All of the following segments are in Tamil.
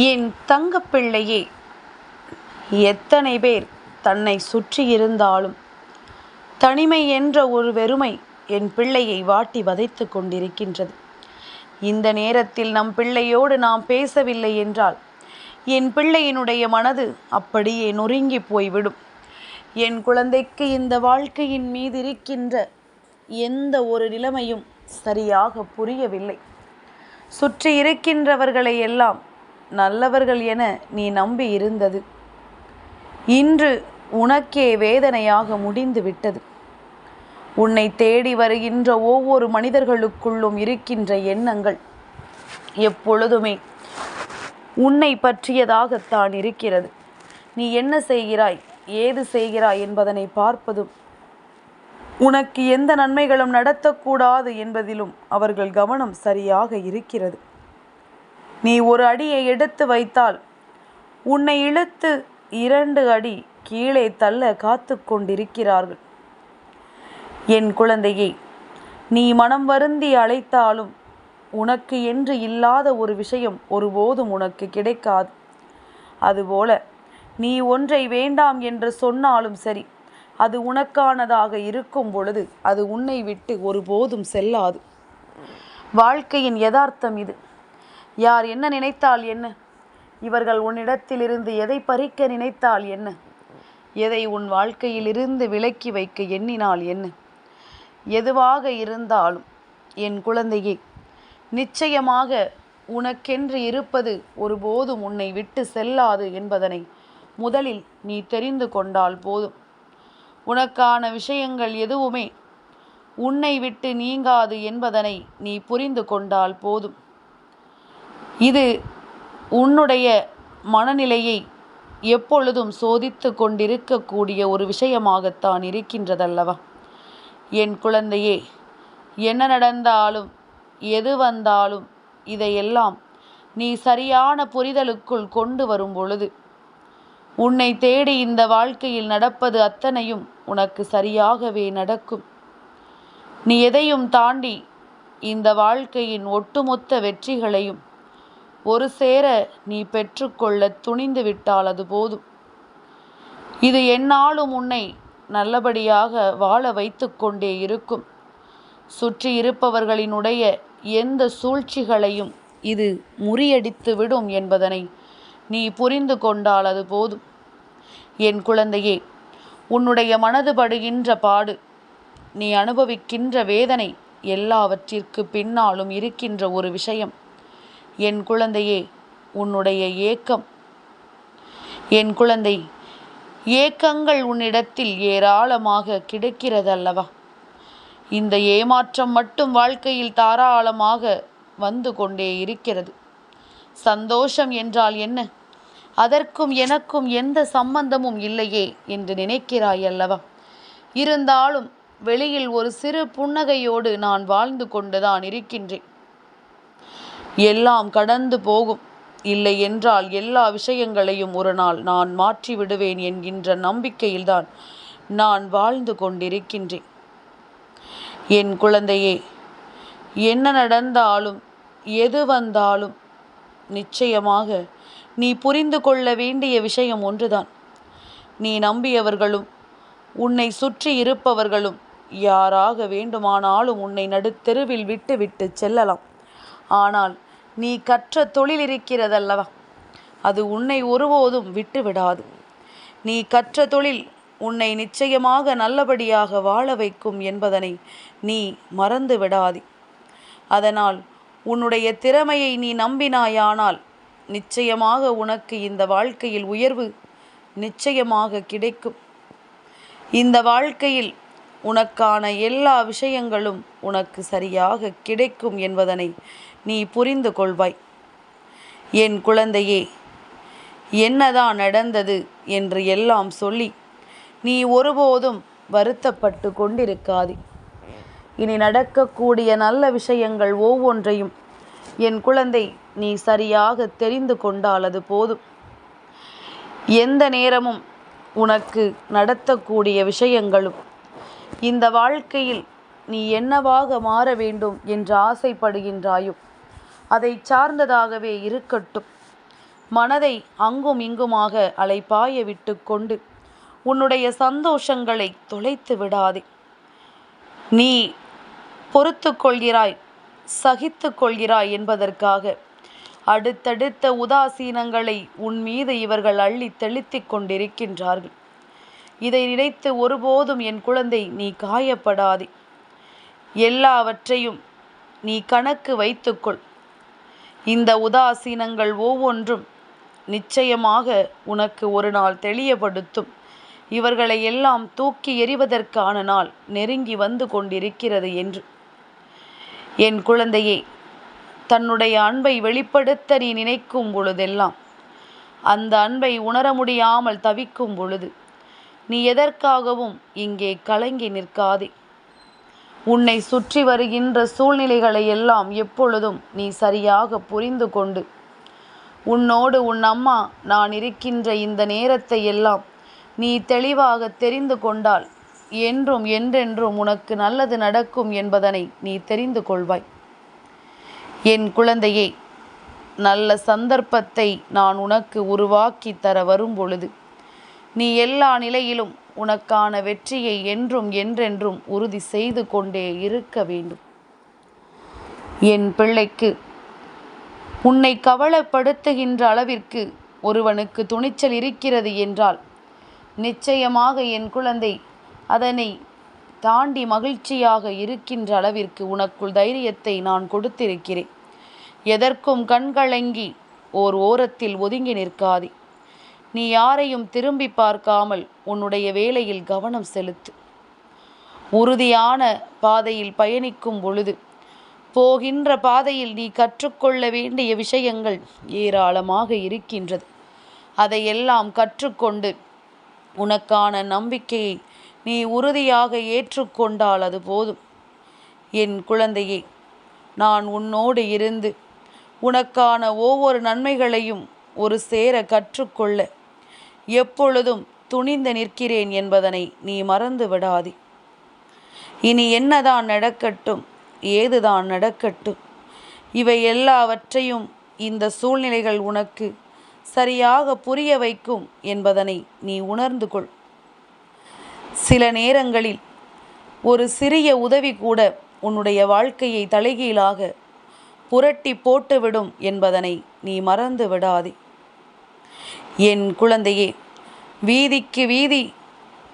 என் தங்கப்பிள்ளையே, எத்தனை பேர் தன்னை சுற்றியிருந்தாலும் தனிமை என்ற ஒரு வெறுமை என் பிள்ளையை வாட்டி வதைத்து கொண்டிருக்கின்றது. இந்த நேரத்தில் நம் பிள்ளையோடு நாம் பேசவில்லை என்றால் என் பிள்ளையினுடைய மனது அப்படியே நொறுங்கி போய்விடும். என் குழந்தைக்கு இந்த வாழ்க்கையின் மீது இருக்கின்ற எந்த ஒரு நிலைமையும் சரியாக புரியவில்லை. சுற்றி இருக்கின்றவர்களை எல்லாம் நல்லவர்கள் என நீ நம்பி இருந்தது இன்று உனக்கே வேதனையாக முடிந்து விட்டது. உன்னை தேடி வருகின்ற ஒவ்வொரு மனிதர்களுக்குள்ளும் இருக்கின்ற எண்ணங்கள் எப்பொழுதுமே உன்னை பற்றியதாகத்தான் இருக்கிறது. நீ என்ன செய்கிறாய், ஏது செய்கிறாய் என்பதனை பார்ப்பதும், உனக்கு எந்த நன்மைகளும் நடத்தக்கூடாது என்பதிலும் அவர்கள் கவனம் சரியாக இருக்கிறது. நீ ஒரு அடியை எடுத்து வைத்தால் உன்னை இழுத்து 2 அடி கீழே தள்ள காத்து கொண்டிருக்கிறார்கள். என் குழந்தையே, நீ மனம் வருந்தி அழைத்தாலும் உனக்கு என்று இல்லாத ஒரு விஷயம் ஒருபோதும் உனக்கு கிடைக்காது. அதுபோல நீ ஒன்றை வேண்டாம் என்று சொன்னாலும் சரி, அது உனக்கானதாக இருக்கும் பொழுது அது உன்னை விட்டு ஒருபோதும் செல்லாது. வாழ்க்கையின் யதார்த்தம் இது. யார் என்ன நினைத்தால் என்ன? இவர்கள் உன்னிடத்திலிருந்து எதை பறிக்க நினைத்தால் என்ன? எதை உன் வாழ்க்கையிலிருந்து விலக்கி வைக்க எண்ணினால் என்ன? எதுவாக இருந்தாலும் என் குழந்தையே, நிச்சயமாக உனக்கென்று இருப்பது ஒருபோதும் உன்னை விட்டு செல்லாது என்பதனை முதலில் நீ தெரிந்து கொண்டால் போதும். உனக்கான விஷயங்கள் எதுவுமே உன்னை விட்டு நீங்காது என்பதனை நீ புரிந்து கொண்டால் போதும். இது உன்னுடைய மனநிலையை எப்பொழுதும் சோதித்து கொண்டிருக்கக்கூடிய ஒரு விஷயமாகத்தான் இருக்கின்றதல்லவா? என் குழந்தையே, என்ன நடந்தாலும் எது வந்தாலும் இதையெல்லாம் நீ சரியான புரிதலுக்குள் கொண்டு வரும் பொழுது உன்னை தேடி இந்த வாழ்க்கையில் நடப்பது அத்தனையும் உனக்கு சரியாகவே நடக்கும். நீ எதையும் தாண்டி இந்த வாழ்க்கையின் ஒட்டுமொத்த வெற்றிகளையும் ஒரு சேர நீ பெற்றுக்கொள்ள துணிந்து விட்டால் அது போதும். இது எந்நாளும் உன்னை நல்லபடியாக வாழ வைத்து கொண்டே இருக்கும். சுற்றி இருப்பவர்களினுடைய எந்த சூழ்ச்சிகளையும் இது முறியடித்து விடும் என்பதனை நீ புரிந்து கொண்டால் அது போதும். என் குழந்தையே, உன்னுடைய மனது படுகின்ற பாடு, நீ அனுபவிக்கின்ற வேதனை எல்லாவற்றிற்கு பின்னாலும் இருக்கின்ற ஒரு விஷயம் என் குழந்தையே, உன்னுடைய ஏக்கம். என் குழந்தை, ஏக்கங்கள் உன்னிடத்தில் ஏராளமாக கிடைக்கிறதல்லவா? இந்த ஏமாற்றம் மட்டும் வாழ்க்கையில் தாராளமாக வந்து கொண்டே இருக்கிறது. சந்தோஷம் என்றால் என்ன? அதற்கும் எனக்கும் எந்த சம்பந்தமும் இல்லையே என்று நினைக்கிறாய் அல்லவா? இருந்தாலும் வெளியில் ஒரு சிறு புன்னகையோடு நான் வாழ்ந்து கொண்டுதான் இருக்கின்றேன். எல்லாம் கடந்து போகும், இல்லை என்றால் எல்லா விஷயங்களையும் ஒரு நாள் நான் மாற்றி விடுவேன் என்கின்ற நம்பிக்கையில்தான் நான் வாழ்ந்து கொண்டிருக்கின்றேன். என் குழந்தையே, என்ன நடந்தாலும் எது வந்தாலும் நிச்சயமாக நீ புரிந்து கொள்ள வேண்டிய விஷயம் ஒன்றுதான். நீ நம்பியவர்களும் உன்னை சுற்றி இருப்பவர்களும் யாராக வேண்டுமானாலும் உன்னை நடுத்தெருவில் விட்டு விட்டு செல்லலாம். ஆனால் நீ கற்ற தொழில் இருக்கிறதல்லவா, அது உன்னை ஒருபோதும் விட்டு விடாது. நீ கற்ற தொழில் உன்னை நிச்சயமாக நல்லபடியாக வாழ வைக்கும் என்பதனை நீ மறந்து விடாதே. அதனால் உன்னுடைய திறமையை நீ நம்பினாயானால் நிச்சயமாக உனக்கு இந்த வாழ்க்கையில் உயர்வு நிச்சயமாக கிடைக்கும். இந்த வாழ்க்கையில் உனக்கான எல்லா விஷயங்களும் உனக்கு சரியாக கிடைக்கும் என்பதனை நீ புரிந்து கொள்வாய். என் குழந்தையே, என்னதான் நடந்தது என்று எல்லாம் சொல்லி நீ ஒருபோதும் வருத்தப்பட்டு கொண்டிருக்காதே. இனி நடக்கக்கூடிய நல்ல விஷயங்கள் ஒவ்வொன்றையும் என் குழந்தை நீ சரியாக தெரிந்து கொண்டால் அது போதும். எந்த நேரமும் உனக்கு நடத்தக்கூடிய விஷயங்களும் இந்த வாழ்க்கையில் நீ என்னவாக மாற வேண்டும் என்று ஆசைப்படுகின்றாயோ அதை சார்ந்ததாகவே இருக்கட்டும். மனதை அங்கும் இங்குமாக அலைபாய விட்டு கொண்டு உன்னுடைய சந்தோஷங்களை தொலைத்து விடாதே. நீ பொறுத்து கொள்கிறாய், சகித்து கொள்கிறாய் என்பதற்காக அடுத்தடுத்த உதாசீனங்களை உன் மீது இவர்கள் அள்ளி தெளித்திக் கொண்டிருக்கின்றார்கள். இதை நினைத்து ஒருபோதும் என் குழந்தை நீ காயப்படாதே. எல்லாவற்றையும் நீ கணக்கு வைத்துக்கொள். இந்த உதாசீனங்கள் ஒவ்வொன்றும் நிச்சயமாக உனக்கு ஒரு நாள் தெளியப்படுத்தும். இவர்களை எல்லாம் தூக்கி எறிவதற்கான நாள் நெருங்கி வந்து கொண்டிருக்கிறது என்று. என் குழந்தையே, தன்னுடைய அன்பை வெளிப்படுத்த நீ நினைக்கும் பொழுதெல்லாம், அந்த அன்பை உணர முடியாமல் தவிக்கும் பொழுது நீ எதற்காகவும் இங்கே கலங்கி நிற்காதே. உன்னை சுற்றி வருகின்ற சூழ்நிலைகளை எல்லாம் எப்பொழுதும் நீ சரியாக புரிந்து கொண்டு, உன்னோடு உன் அம்மா நான் இருக்கின்ற இந்த நேரத்தை எல்லாம் நீ தெளிவாக தெரிந்து கொண்டால் என்றும் என்றென்றும் உனக்கு நல்லது நடக்கும் என்பதனை நீ தெரிந்து கொள்வாய். என் குழந்தையே, நல்ல சந்தர்ப்பத்தை நான் உனக்கு உருவாக்கி தர வரும் பொழுது நீ எல்லா நிலையிலும் உனக்கான வெற்றியை என்றும் என்றென்றும் உறுதி செய்து கொண்டே இருக்க வேண்டும். என் பிள்ளைக்கு உன்னை கவலைப்படுத்துகின்ற அளவிற்கு ஒருவனுக்கு துணிச்சல் இருக்கிறது என்றால் நிச்சயமாக என் குழந்தை அதனை தாண்டி மகிழ்ச்சியாக இருக்கின்ற அளவிற்கு உனக்குள் தைரியத்தை நான் கொடுத்திருக்கிறேன். எதற்கும் கண்கலங்கி ஓர் ஓரத்தில் ஒதுங்கி நிற்காதே. நீ யாரையும் திரும்பி பார்க்காமல் உன்னுடைய வேலையில் கவனம் செலுத்து. உறுதியான பாதையில் பயணிக்கும் பொழுது போகின்ற பாதையில் நீ கற்றுக்கொள்ள வேண்டிய விஷயங்கள் ஏராளமாக இருக்கின்றது. அதையெல்லாம் கற்றுக்கொண்டு உனக்கான நம்பிக்கையை நீ உறுதியாக ஏற்றுக்கொண்டால் அது போதும். என் குழந்தையே, நான் உன்னோடு இருந்து உனக்கான ஒவ்வொரு நன்மைகளையும் ஒரு சேர கற்றுக்கொள்ள எப்பொழுதும் துணிந்து நிற்கிறேன் என்பதனை நீ மறந்து விடாதே. இனி என்னதான் நடக்கட்டும், ஏதுதான் நடக்கட்டும், இவை எல்லாவற்றையும் இந்த சூழ்நிலைகள் உனக்கு சரியாக புரிய வைக்கும் என்பதனை நீ உணர்ந்து கொள். சில நேரங்களில் ஒரு சிறிய உதவி கூட உன்னுடைய வாழ்க்கையை தலைகீழாக புரட்டி போட்டுவிடும் என்பதனை நீ மறந்து விடாதே. என் குழந்தையே, வீதிக்கு வீதி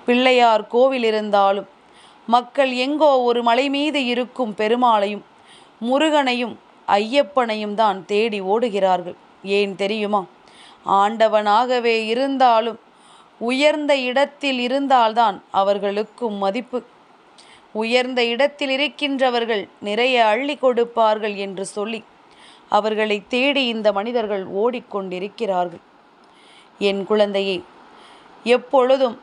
பிள்ளையார் கோவில் இருந்தாலும் மக்கள் எங்கோ ஒரு மலை மீது இருக்கும் பெருமாளையும் முருகனையும் ஐயப்பனையும் தான் தேடி ஓடுகிறார்கள். ஏன் தெரியுமா? ஆண்டவனாகவே இருந்தாலும் உயர்ந்த இடத்தில் இருந்தால்தான் அவர்களுக்கும் மதிப்பு. உயர்ந்த இடத்தில் இருக்கின்றவர்கள் நிறைய அள்ளி கொடுப்பார்கள் என்று சொல்லி அவர்களை தேடி இந்த மனிதர்கள் ஓடிக்கொண்டிருக்கிறார்கள். என் குழந்தையே, எப்பொழுதும்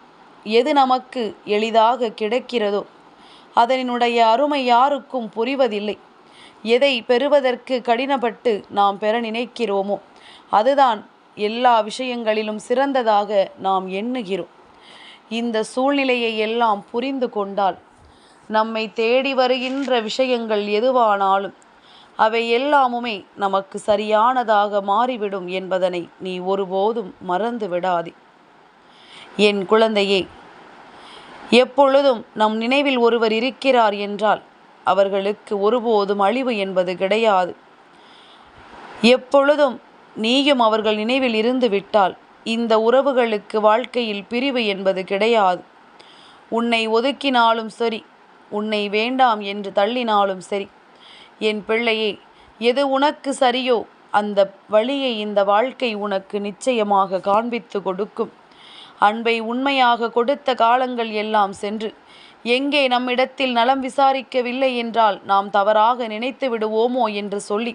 எது நமக்கு எளிதாக கிடைக்கிறதோ அதனுடைய அருமை யாருக்கும் புரிவதில்லை. எதை பெறுவதற்கு கடினப்பட்டு நாம் பெற நினைக்கிறோமோ அதுதான் எல்லா விஷயங்களிலும் சிறந்ததாக நாம் எண்ணுகிறோம். இந்த சூழ்நிலையை எல்லாம் புரிந்து கொண்டால் நம்மை தேடி வருகின்ற விஷயங்கள் எதுவானாலும் அவை எல்லாமுமே நமக்கு சரியானதாக மாறிவிடும் என்பதனை நீ ஒருபோதும் மறந்து விடாதே. என் குழந்தையே, எப்பொழுதும் நம் நினைவில் ஒருவர் இருக்கிறார் என்றால் அவர்களுக்கு ஒருபோதும் அழிவு என்பது கிடையாது. எப்பொழுதும் நீயும் அவர்கள் நினைவில் இருந்து விட்டால் இந்த உறவுகளுக்கு வாழ்க்கையில் பிரிவு என்பது கிடையாது. உன்னை ஒதுக்கினாலும் சரி, உன்னை வேண்டாம் என்று தள்ளினாலும் சரி, என் பிள்ளையே, எது உனக்கு சரியோ அந்த வழியை இந்த வாழ்க்கை உனக்கு நிச்சயமாக காண்பித்து கொடுக்கும். அன்பை உண்மையாக கொடுத்த காலங்கள் எல்லாம் சென்று எங்கே நம்மிடத்தில் நலம் விசாரிக்கவில்லை என்றால் நாம் தவறாக நினைத்து விடுவோமோ என்று சொல்லி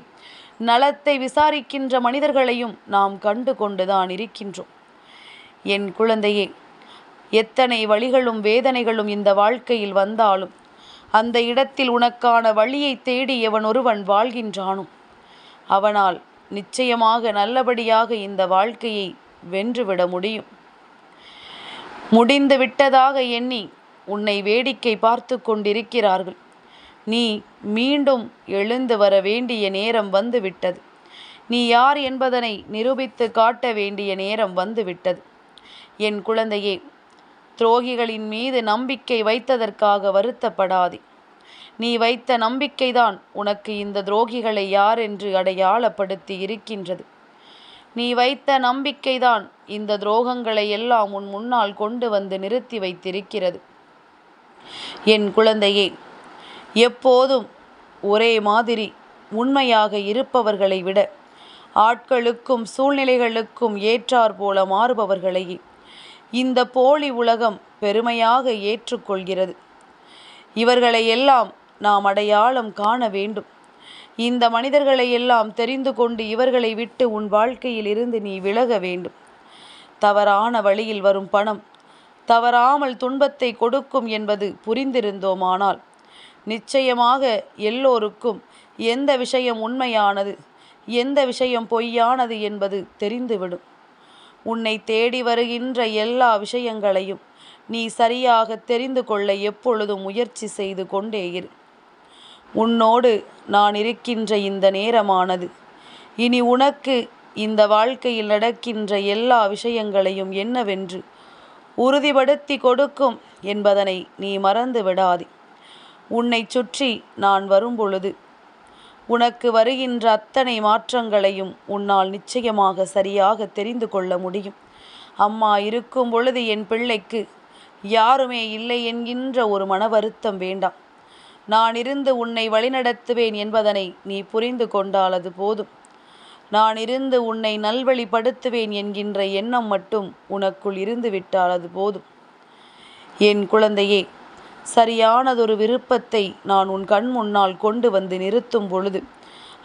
நலத்தை விசாரிக்கின்ற மனிதர்களையும் நாம் கண்டு கொண்டுதான் இருக்கின்றோம். என் குழந்தையே, எத்தனை வழிகளும் வேதனைகளும் இந்த வாழ்க்கையில் வந்தாலும் அந்த இடத்தில் உனக்கான வழியை தேடி எவன் ஒருவன் வாழ்கின்றானோ அவனால் நிச்சயமாக நல்லபடியாக இந்த வாழ்க்கையை வென்றுவிட முடியும். முடிந்து விட்டதாக எண்ணி உன்னை வேடிக்கை பார்த்து கொண்டிருக்கிறார்கள். நீ மீண்டும் எழுந்து வர வேண்டிய நேரம் வந்துவிட்டது. நீ யார் என்பதனை நிரூபித்து காட்ட வேண்டிய நேரம் வந்துவிட்டது. என் குழந்தையே, துரோகிகளின் மீது நம்பிக்கை வைத்ததற்காக வருத்தப்படாதே. நீ வைத்த நம்பிக்கைதான் உனக்கு இந்த துரோகிகளை யார் என்று அடையாளப்படுத்தி இருக்கின்றது. நீ வைத்த நம்பிக்கைதான் இந்த துரோகங்களை எல்லாம் உன் முன்னால் கொண்டு வந்து நிறுத்தி வைத்திருக்கிறது. என் குழந்தையே, எப்போதும் ஒரே மாதிரி உண்மையாக இருப்பவர்களை விட ஆட்களுக்கும் சூழ்நிலைகளுக்கும் ஏற்றார் போல மாறுபவர்களையே இந்த போலி உலகம் பெருமையாக ஏற்றுக்கொள்கிறது. இவர்களை எல்லாம் நாம் அடையாளம் காண வேண்டும். இந்த மனிதர்களை எல்லாம் தெரிந்து கொண்டு இவர்களை விட்டு உன் வாழ்க்கையில் இருந்து நீ விலக வேண்டும். தவறான வழியில் வரும் பணம் தவறாமல் துன்பத்தை கொடுக்கும் என்பது புரிந்திருந்தோமானால் நிச்சயமாக எல்லோருக்கும் எந்த விஷயம் உண்மையானது, எந்த விஷயம் பொய்யானது என்பது தெரிந்துவிடும். உன்னை தேடி வருகின்ற எல்லா விஷயங்களையும் நீ சரியாக தெரிந்து கொள்ள எப்பொழுதும் முயற்சி செய்து கொண்டே இரு. உன்னோடு நான் இருக்கின்ற இந்த நேரமானது இனி உனக்கு இந்த வாழ்க்கையில் நடக்கின்ற எல்லா விஷயங்களையும் என்னவென்று உறுதிப்படுத்தி கொடுக்கும் என்பதனை நீ மறந்து விடாதே. உன்னை சுற்றி நான் வரும்பொழுது உனக்கு வருகின்ற அத்தனை மாற்றங்களையும் உன்னால் நிச்சயமாக சரியாக தெரிந்து கொள்ள முடியும். அம்மா இருக்கும் பொழுது என் பிள்ளைக்கு யாருமே இல்லை என்கின்ற ஒரு மன வருத்தம் வேண்டாம். நான் இருந்து உன்னை வழிநடத்துவேன் என்பதனை நீ புரிந்து கொண்டால் அது போதும். நான் இருந்து உன்னை நல்வழிப்படுத்துவேன் என்கின்ற எண்ணம் மட்டும் உனக்குள் இருந்து விட்டால் அது போதும். என் குழந்தையே, சரியானதொரு விருப்பத்தை நான் உன் கண் முன்னால் கொண்டு வந்து நிறுத்தும் பொழுது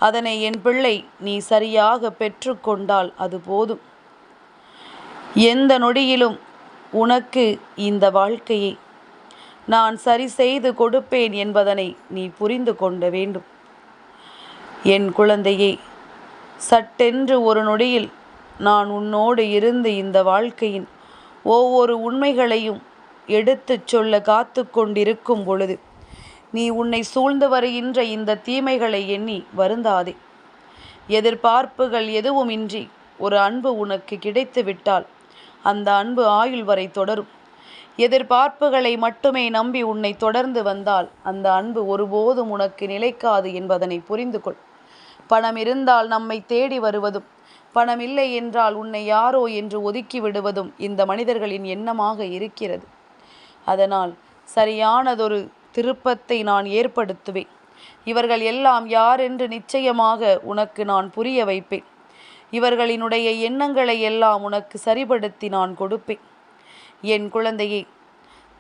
அதனை என் பிள்ளை நீ சரியாக பெற்றுக்கொண்டால் அது போதும். எந்த நொடியிலும் உனக்கு இந்த வாழ்க்கையை நான் சரி செய்து கொடுப்பேன் என்பதனை நீ புரிந்து கொள்ள வேண்டும். என் குழந்தையே, சட்டென்று ஒரு நொடியில் நான் உன்னோடு இருந்து இந்த வாழ்க்கையின் ஒவ்வொரு உண்மைகளையும் எடுத்துச் சொல்ல காத்து கொண்டிருக்கும் பொழுது நீ உன்னை சூழ்ந்து வருகின்ற இந்த தீமைகளை எண்ணி வருந்தாதே. எதிர்பார்ப்புகள் எதுவுமின்றி ஒரு அன்பு உனக்கு கிடைத்து விட்டால் அந்த அன்பு ஆயுள் வரை தொடரும். எதிர்பார்ப்புகளை மட்டுமே நம்பி உன்னை தொடர்ந்து வந்தால் அந்த அன்பு ஒருபோதும் உனக்கு நிலைக்காது என்பதனை புரிந்து கொள். பணம் இருந்தால் நம்மை தேடி வருவதும், பணம் இல்லை என்றால் உன்னை யாரோ என்று ஒதுக்கி விடுவதும் இந்த மனிதர்களின் எண்ணமாக இருக்கிறது. அதனால் சரியானதொரு திருப்பத்தை நான் ஏற்படுத்துவேன். இவர்கள் எல்லாம் யார் என்று நிச்சயமாக உனக்கு நான் புரிய வைப்பேன். இவர்களினுடைய எண்ணங்களை எல்லாம் உனக்கு சரிபடுத்தி நான் கொடுப்பேன். என் குழந்தையே,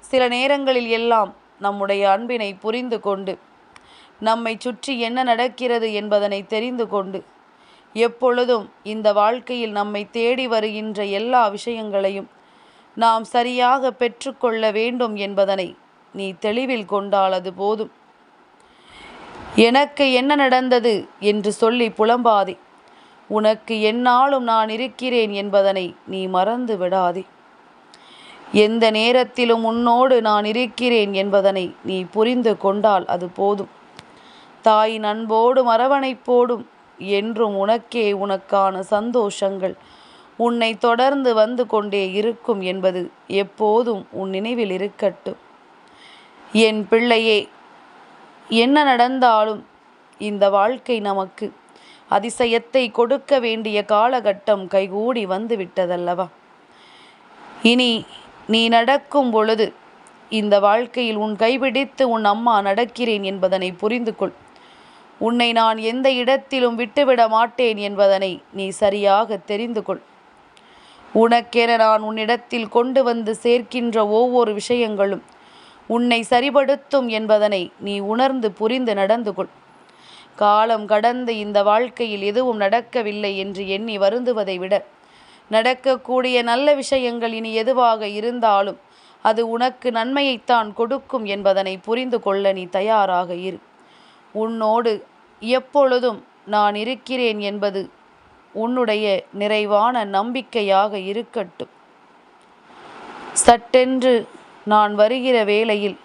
சில நேரங்களில் எல்லாம் நம்முடைய அன்பினை புரிந்து கொண்டு நம்மை சுற்றி என்ன நடக்கிறது என்பதனை தெரிந்து கொண்டு எப்பொழுதும் இந்த வாழ்க்கையில் நம்மை தேடி வருகின்ற எல்லா விஷயங்களையும் நாம் சரியாக பெற்றுக்கொள்ள வேண்டும் என்பதனை நீ தெளிவில் கொண்டால் அது போதும். எனக்கு என்ன நடந்தது என்று சொல்லி புலம்பாதே. உனக்கு எந்நாளும் நான் இருக்கிறேன் என்பதனை நீ மறந்து விடாதே. எந்த நேரத்திலும் உன்னோடு நான் இருக்கிறேன் என்பதனை நீ புரிந்து கொண்டால் அது போதும். தாயின் அன்போடும் அரவணைப்போடும் என்றும் உனக்கே உனக்கான சந்தோஷங்கள் உன்னை தொடர்ந்து வந்து கொண்டே இருக்கும் என்பது எப்போதும் உன் நினைவில் இருக்கட்டும். என் பிள்ளையே, என்ன நடந்தாலும் இந்த வாழ்க்கை நமக்கு அதிசயத்தை கொடுக்க வேண்டிய காலகட்டம் கைகூடி வந்து விட்டதல்லவா? இனி நீ நடக்கும் பொழுது இந்த வாழ்க்கையில் உன் கைபிடித்து உன் அம்மா நடக்கிறேன் என்பதனை புரிந்து கொள். உன்னை நான் எந்த இடத்திலும் விட்டுவிட மாட்டேன் என்பதனை நீ சரியாக தெரிந்து கொள். உனக்கென நான் உன்னிடத்தில் கொண்டு வந்து சேர்க்கின்ற ஒவ்வொரு விஷயங்களும் உன்னை சரிபடுத்தும் என்பதனை நீ உணர்ந்து புரிந்து நடந்து கொள். காலம் கடந்து இந்த வாழ்க்கையில் எதுவும் நடக்கவில்லை என்று எண்ணி வருந்துவதை விட நடக்கக்கூடிய நல்ல விஷயங்கள் இனி எதுவாக இருந்தாலும் அது உனக்கு நன்மையைத்தான் கொடுக்கும் என்பதனை புரிந்து கொள்ள நீ தயாராக இரு. உன்னோடு எப்பொழுதும் நான் இருக்கிறேன் என்பது உன்னுடைய நிறைவான நம்பிக்கையாக இருக்கட்டும். சட்டென்று நான் வருகிற வேளையில்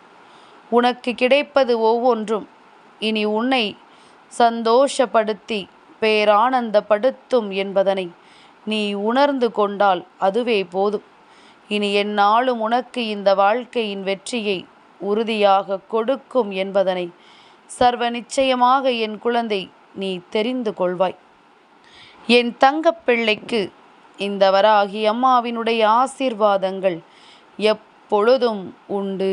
உனக்கு கிடைப்பது ஒவ்வொன்றும் இனி உன்னை சந்தோஷப்படுத்தி பேரானந்தப்படுத்தும் என்பதனை நீ உணர்ந்து கொண்டால் அதுவே போதும். இனி எந்நாளும் உனக்கு இந்த வாழ்க்கையின் வெற்றியை உறுதியாக கொடுக்கும் என்பதனை சர்வ நிச்சயமாக என் குழந்தை நீ தெரிந்து கொள்வாய். என் தங்கப் பிள்ளைக்கு இந்த வராகி அம்மாவினுடைய ஆசீர்வாதங்கள் எப்பொழுதும் உண்டு.